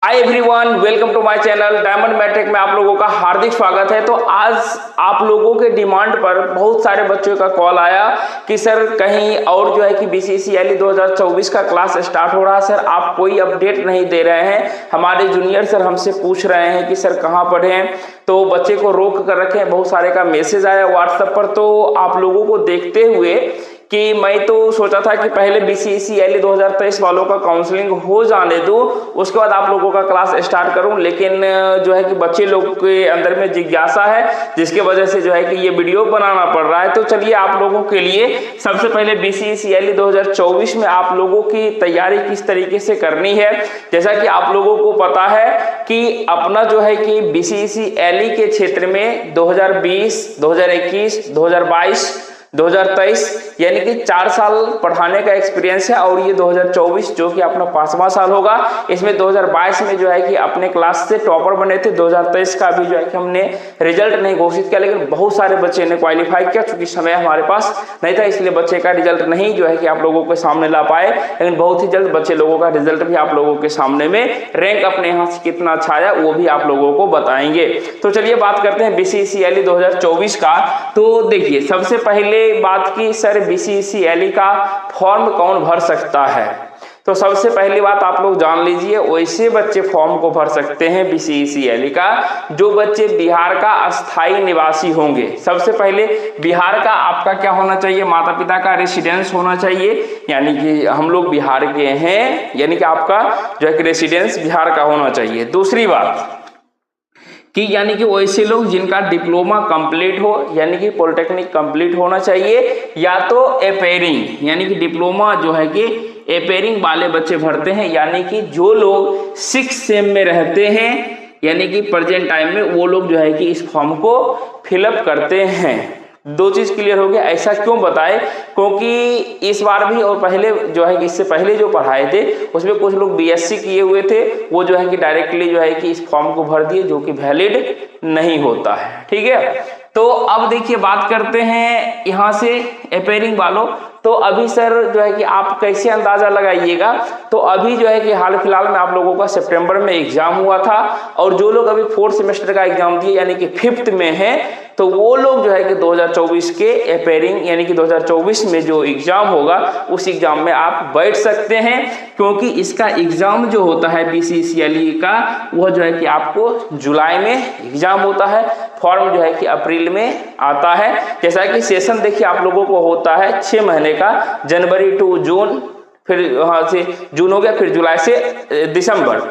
Hi everyone, welcome to my channel Diamond Matric में आप लोगों का हार्दिक स्वागत है। तो आज आप लोगों के डिमांड पर बहुत सारे बच्चों का कॉल आया कि सर कहीं और जो है कि बीसीसीएल 2024 का क्लास स्टार्ट हो रहा है, सर आप कोई अपडेट नहीं दे रहे हैं। हमारे जूनियर सर हमसे पूछ रहे हैं कि सर कहाँ पढ़े हैं, तो बच्चे को रोक कर रखे हैं। बहुत सारे का मैसेज आया व्हाट्सएप पर। तो आप लोगों को देखते हुए कि मैं तो सोचा था कि पहले बीसीसीएल 2023 वालों का काउंसलिंग हो जाने दो, उसके बाद आप लोगों का क्लास स्टार्ट करूं, लेकिन जो है कि बच्चे लोग के अंदर में जिज्ञासा है, जिसके वजह से जो है कि ये वीडियो बनाना पड़ रहा है। तो चलिए आप लोगों के लिए सबसे पहले बीसीसीएल 2024 में आप लोगों की तैयारी किस तरीके से करनी है। जैसा कि आप लोगों को पता है कि अपना जो है कि बीसीसीएल के क्षेत्र में 2020, 2021, 2022, 2023 यानी कि 4 साल पढ़ाने का एक्सपीरियंस है, और ये 2024 जो कि अपना 5वां साल होगा। इसमें 2022 में जो है कि अपने क्लास से टॉपर बने थे। 2023 का भी जो है कि हमने रिजल्ट नहीं घोषित किया, लेकिन बहुत सारे बच्चे ने क्वालिफाई किया। चूंकि समय हमारे पास नहीं था, इसलिए बच्चे का रिजल्ट नहीं जो है कि आप लोगों के सामने ला पाए, लेकिन बहुत ही जल्द बच्चे लोगों का रिजल्ट भी आप लोगों के सामने में, रैंक अपने यहाँ से कितना अच्छा आया वो भी आप लोगों को बताएंगे। तो चलिए बात करते हैं बीसीसीएल 2024 का। तो देखिए, सबसे पहले बात की सर बीसीसीएल का फॉर्म कौन भर सकता है। तो सबसे पहली बात आप लोग जान लीजिए, वैसे बच्चे फॉर्म को भर सकते हैं बीसीसीएल का जो बच्चे बिहार का अस्थायी निवासी होंगे। सबसे पहले बिहार का आपका क्या होना चाहिए, माता पिता का रेसिडेंस होना चाहिए, यानी कि हम लोग बिहार के हैं, यानी कि आपका जो है कि रेसिडेंस बिहार का होना चाहिए। दूसरी बात कि यानी कि वैसे लोग जिनका डिप्लोमा कंप्लीट हो, यानी कि पॉलिटेक्निक कंप्लीट होना चाहिए, या तो एपेयरिंग यानी कि डिप्लोमा जो है कि एपेयरिंग वाले बच्चे भरते हैं, यानी कि जो लोग 6 सेम में रहते हैं, यानी कि प्रेजेंट टाइम में वो लोग जो है कि इस फॉर्म को फिलअप करते हैं। दो चीज क्लियर हो गया। ऐसा क्यों बताए, क्योंकि इस बार भी और पहले जो है कि इससे पहले जो पढ़ाए थे उसमें कुछ लोग बीएससी किए हुए थे, वो जो है कि डायरेक्टली जो है कि इस फॉर्म को भर दिए, जो कि वैलिड नहीं होता है। ठीक है, तो अब देखिए बात करते हैं यहाँ से एपेयरिंग वालों। तो अभी सर जो है कि आप कैसे अंदाजा लगाइएगा, तो अभी जो है कि हाल फिलहाल में आप लोगों का सितंबर में एग्जाम हुआ था, और जो लोग अभी 4th सेमेस्टर का एग्जाम दिए यानी कि 5th में है, तो वो लोग जो है कि 2024 के एपेयरिंग यानी कि 2024 में जो एग्जाम होगा उस एग्जाम में आप बैठ सकते हैं, क्योंकि इसका एग्जाम जो होता है बीसीसीएल का वह जो है कि आपको जुलाई में एग्जाम होता है, फॉर्म जो है कि अप्रैल में आता है। जैसा कि सेशन देखिए आप लोगों को होता है 6 महीने का, जनवरी टू जून, फिर वहां से जून हो गया, फिर जुलाई से दिसंबर।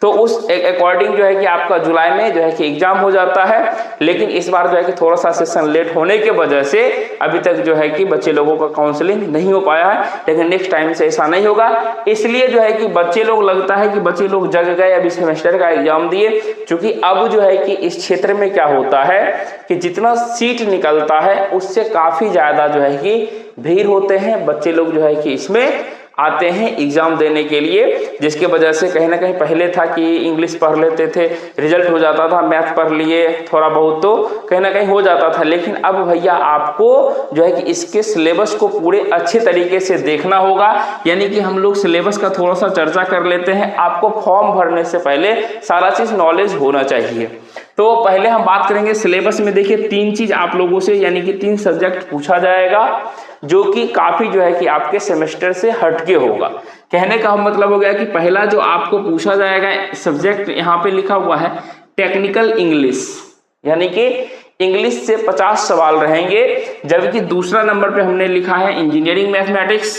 तो उस अकॉर्डिंग जो है कि आपका जुलाई में जो है कि एग्जाम हो जाता है। लेकिन इस बार जो है कि थोड़ा सा सेशन लेट होने के वजह से अभी तक जो है कि बच्चे लोगों का काउंसलिंग नहीं हो पाया है, लेकिन नेक्स्ट टाइम से ऐसा नहीं होगा। इसलिए जो है कि बच्चे लोग, लगता है कि बच्चे लोग जग गए अभी सेमेस्टर का एग्जाम दिए, क्योंकि अब जो है कि इस क्षेत्र में क्या होता है कि जितना सीट निकलता है उससे काफी ज्यादा जो है कि भीड़ होते हैं, बच्चे लोग जो है कि इसमें आते हैं एग्जाम देने के लिए, जिसके वजह से कहीं ना कहीं पहले था कि इंग्लिश पढ़ लेते थे, रिजल्ट हो जाता था, मैथ पढ़ लिए थोड़ा बहुत तो कहीं ना कहीं हो जाता था। लेकिन अब भैया आपको जो है कि इसके सिलेबस को पूरे अच्छे तरीके से देखना होगा, यानी कि हम लोग सिलेबस का थोड़ा सा चर्चा कर लेते हैं। आपको फॉर्म भरने से पहले सारा चीज नॉलेज होना चाहिए। तो पहले हम बात करेंगे सिलेबस में। देखिए 3 चीज आप लोगों से, यानी कि 3 सब्जेक्ट पूछा जाएगा, जो कि काफी जो है कि आपके सेमेस्टर से हटके होगा। कहने का मतलब हो गया कि पहला जो आपको पूछा जाएगा सब्जेक्ट, यहाँ पे लिखा हुआ है टेक्निकल इंग्लिश, यानी कि इंग्लिश से 50 सवाल रहेंगे। जबकि दूसरा नंबर पे हमने लिखा है इंजीनियरिंग मैथमेटिक्स,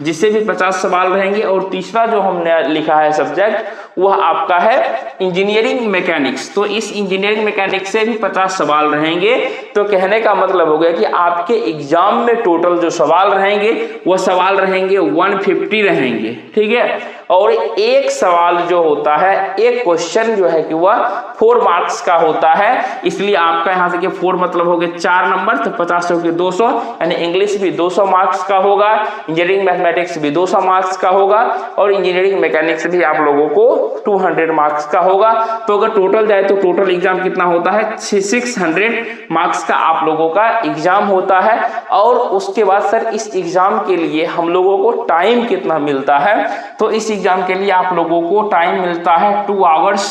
जिससे भी 50 सवाल रहेंगे। और तीसरा जो हमने लिखा है सब्जेक्ट वह आपका है इंजीनियरिंग मैकेनिक्स। तो इस इंजीनियरिंग मैकेनिक्स से भी 50 सवाल रहेंगे। तो कहने का मतलब हो गया कि आपके एग्जाम में टोटल जो सवाल रहेंगे वह सवाल रहेंगे 150 रहेंगे। ठीक है, और एक सवाल जो होता है, एक क्वेश्चन जो है कि वह 4 मार्क्स का होता है। इसलिए आपका यहाँ से 4 मतलब हो गए 4 नंबर, तो 50 हो गए 200, यानी इंग्लिश भी 200 मार्क्स का होगा, इंजीनियरिंग मैथमेटिक्स भी 200 मार्क्स का होगा, और इंजीनियरिंग मैकेनिक्स भी आप लोगों को 200 मार्क्स का होगा। तो अगर टोटल जाए तो टोटल एग्जाम कितना होता है, 600 मार्क्स का आप लोगों का एग्जाम होता है। और उसके बाद सर इस एग्जाम के लिए हम लोगों को टाइम कितना मिलता है, तो इस एग्जाम के लिए आप लोगों को टाइम मिलता है 2 आवर्स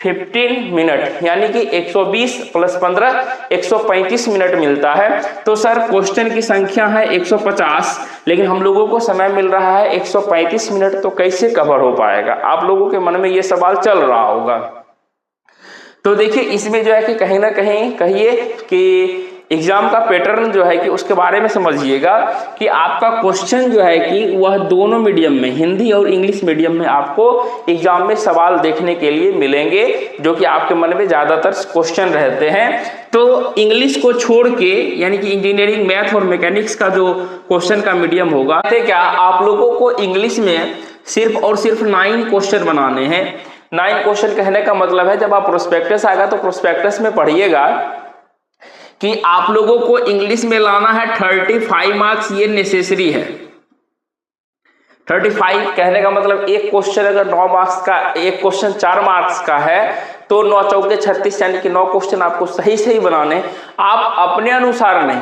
15 मिनट, यानी कि 120 + 15 135 मिनट मिलता है। तो सर क्वेश्चन की संख्या है 150, लेकिन हम लोगों को समय मिल रहा है 135 मिनट, तो कैसे कवर हो पाएगा? आप लोगों के मन में ये सवाल चल रहा होगा। तो देखिए इसमें जो है कि कहीं ना कहीं कहिए कि एग्जाम का पैटर्न जो है कि उसके बारे में समझिएगा कि आपका क्वेश्चन जो है कि वह दोनों मीडियम में, हिंदी और इंग्लिश मीडियम में आपको एग्जाम में सवाल देखने के लिए मिलेंगे, जो कि आपके मन में ज्यादातर क्वेश्चन रहते हैं। तो इंग्लिश को छोड़ के, यानी कि इंजीनियरिंग, मैथ और मैकेनिक्स का जो क्वेश्चन का मीडियम होगा, क्या आप लोगों को इंग्लिश में सिर्फ और सिर्फ 9 क्वेश्चन बनाने हैं। 9 क्वेश्चन कहने का मतलब है, जब आप प्रोस्पेक्टस आएगा तो प्रोस्पेक्टस में पढ़िएगा कि आप लोगों को इंग्लिश में लाना है 35 मार्क्स, ये नेसेसरी है। 35 कहने का मतलब एक क्वेश्चन अगर 9 मार्क्स का, एक क्वेश्चन 4 मार्क्स का है तो 9 चौके 36, यानी कि 9 क्वेश्चन आपको सही सही बनाने। आप अपने अनुसार नहीं,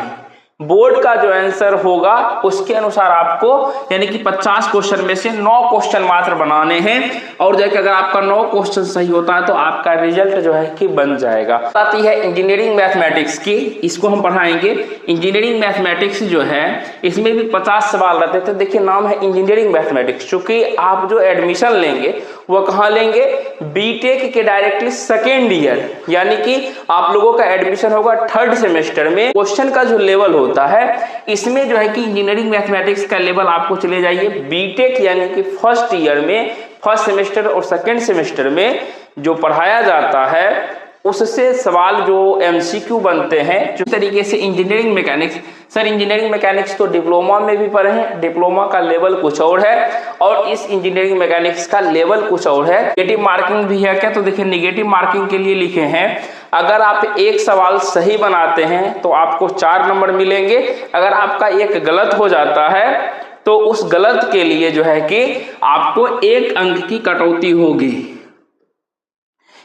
बोर्ड का जो आंसर होगा उसके अनुसार आपको, यानी कि 50 क्वेश्चन में से 9 क्वेश्चन मात्र बनाने हैं। और जैसे अगर आपका 9 क्वेश्चन सही होता है तो आपका रिजल्ट जो है कि बन जाएगा। आती है इंजीनियरिंग मैथमेटिक्स की, इसको हम पढ़ाएंगे। इंजीनियरिंग मैथमेटिक्स जो है इसमें भी 50 सवाल रहते थे। देखिए नाम है इंजीनियरिंग मैथमेटिक्स, चूंकि आप जो एडमिशन लेंगे वह कहाँ लेंगे? बीटेक के डायरेक्टली 2nd ईयर, यानी कि आप लोगों का एडमिशन होगा 3rd सेमेस्टर में। क्वेश्चन का जो लेवल होता है इसमें जो है कि इंजीनियरिंग मैथमेटिक्स का लेवल आपको चले जाइए बीटेक, यानी कि 1st ईयर में, 1st सेमेस्टर और 2nd सेमेस्टर में जो पढ़ाया जाता है उससे सवाल जो एमसीक्यू बनते हैं। जिस तरीके से engineering mechanics, sir engineering mechanics तो डिप्लोमा में भी पढ़े हैं, डिप्लोमा का लेवल कुछ और है और इस इंजीनियरिंग मैकेनिक्स का लेवल कुछ और है। नेगेटिव मार्किंग भी है क्या? तो देखिए नेगेटिव मार्किंग के लिए लिखे हैं, अगर आप एक सवाल सही बनाते हैं तो आपको 4 नंबर मिलेंगे। अगर आपका एक गलत हो जाता है तो उस गलत के लिए जो है कि आपको 1 अंक की कटौती होगी।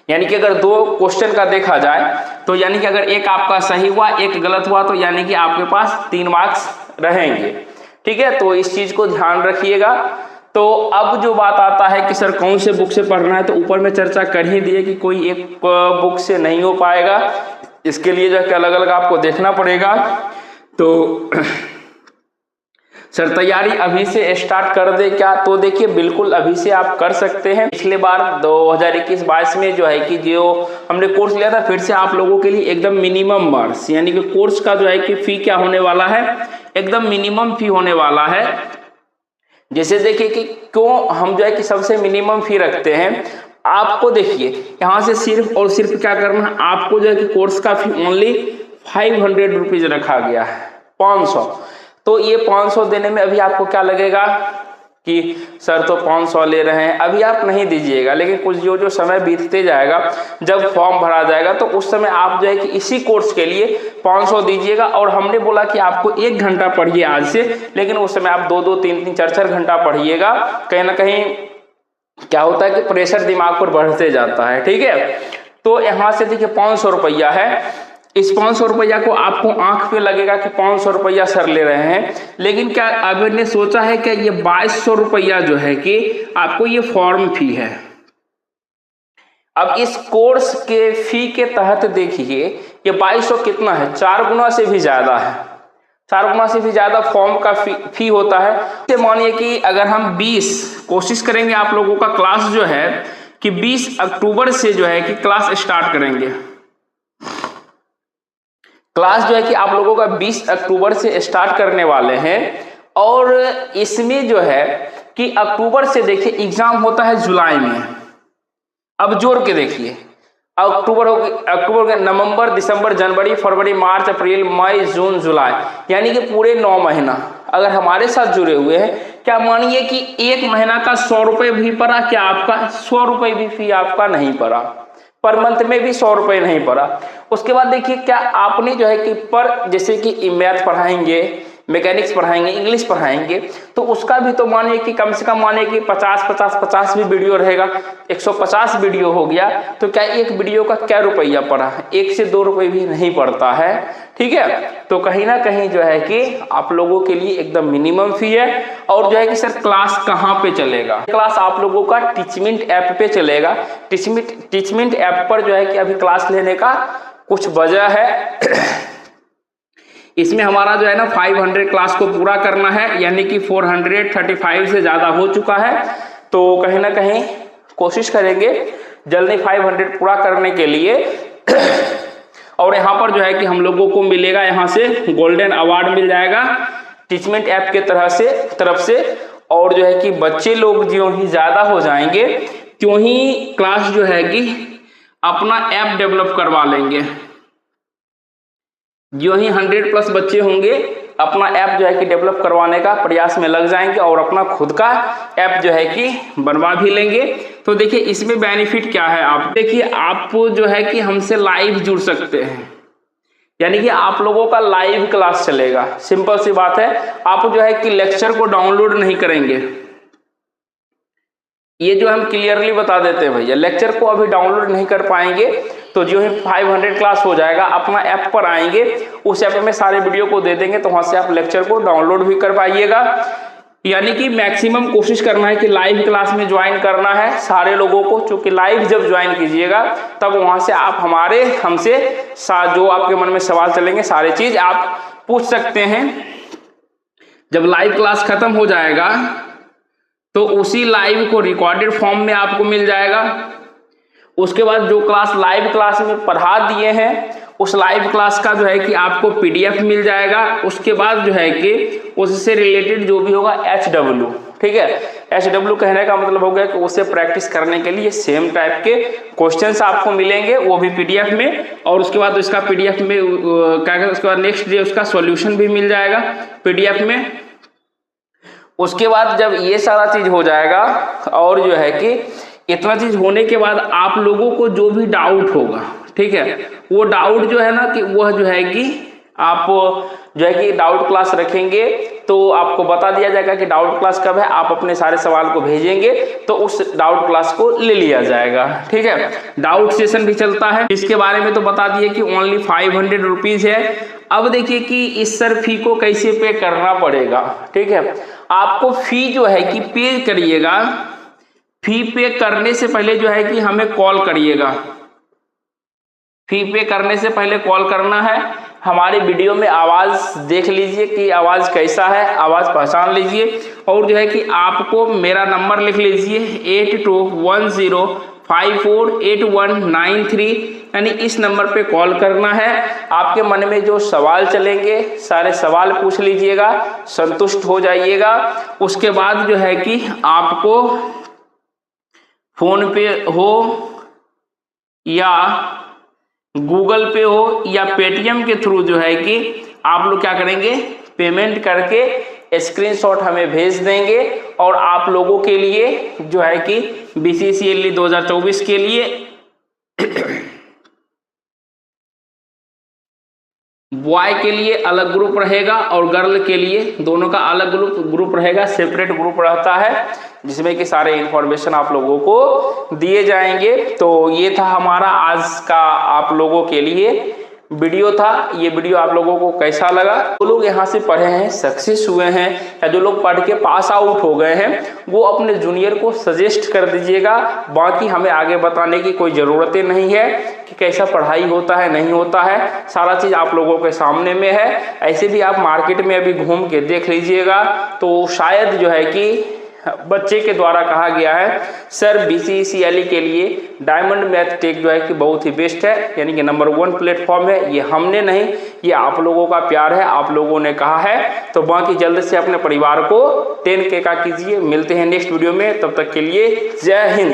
यानी कि अगर 2 क्वेश्चन का देखा जाए तो यानी कि अगर एक आपका सही हुआ, एक गलत हुआ, तो यानी कि आपके पास 3 मार्क्स रहेंगे। ठीक है, तो इस चीज को ध्यान रखिएगा। तो अब जो बात आता है कि सर कौन से बुक से पढ़ना है, तो ऊपर में चर्चा कर ही दिए कि कोई एक बुक से नहीं हो पाएगा, इसके लिए जो है अलग अलग आपको देखना पड़ेगा। तो सर तैयारी अभी से स्टार्ट कर दे क्या? तो देखिए बिल्कुल अभी से आप कर सकते हैं। पिछले बार 2021-22 में जो है कि जो हमने कोर्स लिया था, फिर से आप लोगों के लिए एकदम मिनिमम मार्क्स, यानी कि कोर्स का जो है कि फी क्या होने वाला है, एकदम मिनिमम फी होने वाला है। जैसे देखिए कि क्यों हम जो है कि सबसे मिनिमम फी रखते हैं। आपको देखिए यहाँ से सिर्फ और सिर्फ क्या करना है, आपको जो है कि कोर्स का फी ओनली 500 रुपीज रखा गया है, 500। तो ये 500 देने में अभी आपको क्या लगेगा कि सर तो 500 ले रहे हैं, अभी आप नहीं दीजिएगा। लेकिन कुछ जो समय बीतते जाएगा, जब फॉर्म भरा जाएगा तो उस समय आप जो है कि इसी कोर्स के लिए 500 दीजिएगा। और हमने बोला कि आपको 1 घंटा पढ़िए आज से, लेकिन उस समय आप 2-2, 3-3, 4-4 घंटा पढ़िएगा। कहीं ना कहीं क्या होता है कि प्रेशर दिमाग पर बढ़ते जाता है। ठीक है, तो यहाँ से देखिए 500 रुपया है। इस 500 रुपया को आपको आंख पे लगेगा कि 500 रुपया सर ले रहे हैं, लेकिन क्या आपने सोचा है कि ये 2200 रुपया जो है कि आपको ये फॉर्म फी है। अब इस कोर्स के फी के तहत देखिए ये 2200 कितना है, 4 गुना से भी ज्यादा है। 4 गुना से भी ज्यादा फॉर्म का फी होता है। मानिए कि अगर हम 20 कोशिश करेंगे, आप लोगों का क्लास जो है कि 20 अक्टूबर से जो है कि क्लास स्टार्ट करेंगे। क्लास जो है कि आप लोगों का 20 अक्टूबर से स्टार्ट करने वाले हैं। और इसमें जो है कि अक्टूबर से देखिए एग्जाम होता है जुलाई में। अब जोड़ के देखिए, अक्टूबर हो गया, अक्टूबर, नवंबर, दिसंबर, जनवरी, फरवरी, मार्च, अप्रैल, मई, जून, जुलाई, यानी कि पूरे 9 महीना अगर हमारे साथ जुड़े हुए हैं। क्या मानिए कि 1 महीना का 100 रुपये भी पड़ा, क्या आपका 100 रुपये भी फी आपका नहीं पड़ा, पर मंथ में भी 100 रुपये नहीं पड़ा। उसके बाद देखिए क्या आपने जो है कि पर जैसे कि मैथ पढ़ाएंगे मैकेनिक्स पढ़ाएंगे, इंग्लिश पढ़ाएंगे, तो उसका भी तो मानिए कि कम से कम मानिए कि 50 भी वीडियो रहेगा, 150 वीडियो हो गया, तो क्या एक वीडियो का क्या रुपया पड़ा, 1 से 2 रुपये भी नहीं पड़ता है। ठीक है, तो कहीं ना कहीं जो है कि आप लोगों के लिए एकदम मिनिमम फी है। और जो है कि सर क्लास कहाँ पे चलेगा, क्लास आप लोगों का टीचमेंट ऐप पे चलेगा। टीचमेंट ऐप पर जो है कि अभी क्लास लेने का कुछ वजह है। इसमें हमारा जो है ना 500 क्लास को पूरा करना है, यानी कि 435 से ज़्यादा हो चुका है। तो कहीं ना कहीं कोशिश करेंगे जल्दी 500 पूरा करने के लिए। और यहाँ पर जो है कि हम लोगों को मिलेगा यहाँ से गोल्डन अवार्ड मिल जाएगा टीचमेंट ऐप के तरफ से। और जो है कि बच्चे लोग जो ही ज़्यादा हो जाएंगे त्यों ही क्लास जो है कि अपना ऐप डेवलप करवा लेंगे। जो ही 100+ बच्चे होंगे अपना ऐप जो है कि डेवलप करवाने का प्रयास में लग जाएंगे और अपना खुद का ऐप जो है कि बनवा भी लेंगे। तो देखिए इसमें बेनिफिट क्या है, आप देखिए आप जो है कि हमसे लाइव जुड़ सकते हैं, यानी कि आप लोगों का लाइव क्लास चलेगा। सिंपल सी बात है, आप जो है कि लेक्चर को डाउनलोड नहीं करेंगे, ये जो हम क्लियरली बता देते हैं भैया, लेक्चर को अभी डाउनलोड नहीं कर पाएंगे। तो जो ही 500 क्लास हो जाएगा अपना ऐप पर आएंगे, उस ऐप में सारे वीडियो को दे देंगे, तो वहां से आप लेक्चर को डाउनलोड भी कर पाइएगा। यानी कि मैक्सिमम कोशिश करना है कि लाइव क्लास में ज्वाइन करना है सारे लोगों को, क्योंकि लाइव जब ज्वाइन कीजिएगा तब वहां से आप हमसे जो आपके मन में सवाल चलेंगे सारी चीज आप पूछ सकते हैं। जब लाइव क्लास खत्म हो जाएगा तो उसी लाइव को रिकॉर्डेड फॉर्म में आपको मिल जाएगा। उसके बाद जो क्लास लाइव क्लास में पढ़ा दिए हैं उस लाइव क्लास का जो है कि आपको PDF मिल जाएगा। उसके बाद जो है कि उससे रिलेटेड जो भी होगा HW, ठीक है, HW कहने का मतलब हो गया कि उसे प्रैक्टिस करने के लिए सेम टाइप के क्वेश्चंस आपको मिलेंगे, वो भी PDF में। और उसके बाद इसका PDF में क्या कहते हैं, उसके बाद नेक्स्ट डे उसका सॉल्यूशन भी मिल जाएगा PDF में। उसके बाद जब ये सारा चीज हो जाएगा और जो है कि इतना चीज होने के बाद आप लोगों को जो भी डाउट होगा, ठीक है, वो डाउट जो है ना कि वह जो है कि आप जो है कि डाउट क्लास रखेंगे तो आपको बता दिया जाएगा कि डाउट क्लास कब है। आप अपने सारे सवाल को भेजेंगे तो उस डाउट क्लास को ले लिया जाएगा। ठीक है, डाउट सेशन भी चलता है, इसके बारे में तो बता दिए कि ओनली 500 रुपीज है। अब देखिए कि इस सर फी को कैसे पे करना पड़ेगा। ठीक है, आपको फी जो है कि पे करिएगा। फी पे करने से पहले जो है कि हमें कॉल करिएगा। फी पे करने से पहले कॉल करना है। हमारी वीडियो में आवाज देख लीजिए कि आवाज कैसा है, आवाज पहचान लीजिए। और जो है कि आपको मेरा नंबर लिख लीजिए 8210548193, यानी इस नंबर पे कॉल करना है। आपके मन में जो सवाल चलेंगे सारे सवाल पूछ लीजिएगा, संतुष्ट हो जाइएगा। उसके बाद जो है कि आपको फोन पे हो या गूगल पे हो या पेटीएम के थ्रू जो है कि आप लोग क्या करेंगे, पेमेंट करके स्क्रीनशॉट हमें भेज देंगे। और आप लोगों के लिए जो है कि BCCLE 2024 के लिए बॉय के लिए अलग ग्रुप रहेगा और गर्ल के लिए दोनों का अलग ग्रुप रहेगा, सेपरेट ग्रुप रहता है, जिसमें कि सारे इंफॉर्मेशन आप लोगों को दिए जाएंगे। तो ये था हमारा आज का आप लोगों के लिए वीडियो था। ये वीडियो आप लोगों को कैसा लगा? जो लोग यहाँ से पढ़े हैं, सक्सेस हुए हैं, या जो लोग पढ़ के पास आउट हो गए हैं, वो अपने जूनियर को सजेस्ट कर दीजिएगा। बाकी हमें आगे बताने की कोई ज़रूरत नहीं है कि कैसा पढ़ाई होता है नहीं होता है, सारा चीज़ आप लोगों के सामने में है। ऐसे भी आप मार्केट में अभी घूम के देख लीजिएगा तो शायद जो है कि बच्चे के द्वारा कहा गया है सर BCCLE के लिए डायमंड मैथ टेक जो है कि बहुत ही बेस्ट है, यानी कि नंबर 1 प्लेटफॉर्म है। ये हमने नहीं, ये आप लोगों का प्यार है, आप लोगों ने कहा है। तो बाकी जल्द से अपने परिवार को 10K का कीजिए। मिलते हैं नेक्स्ट वीडियो में, तब तक के लिए जय हिंद।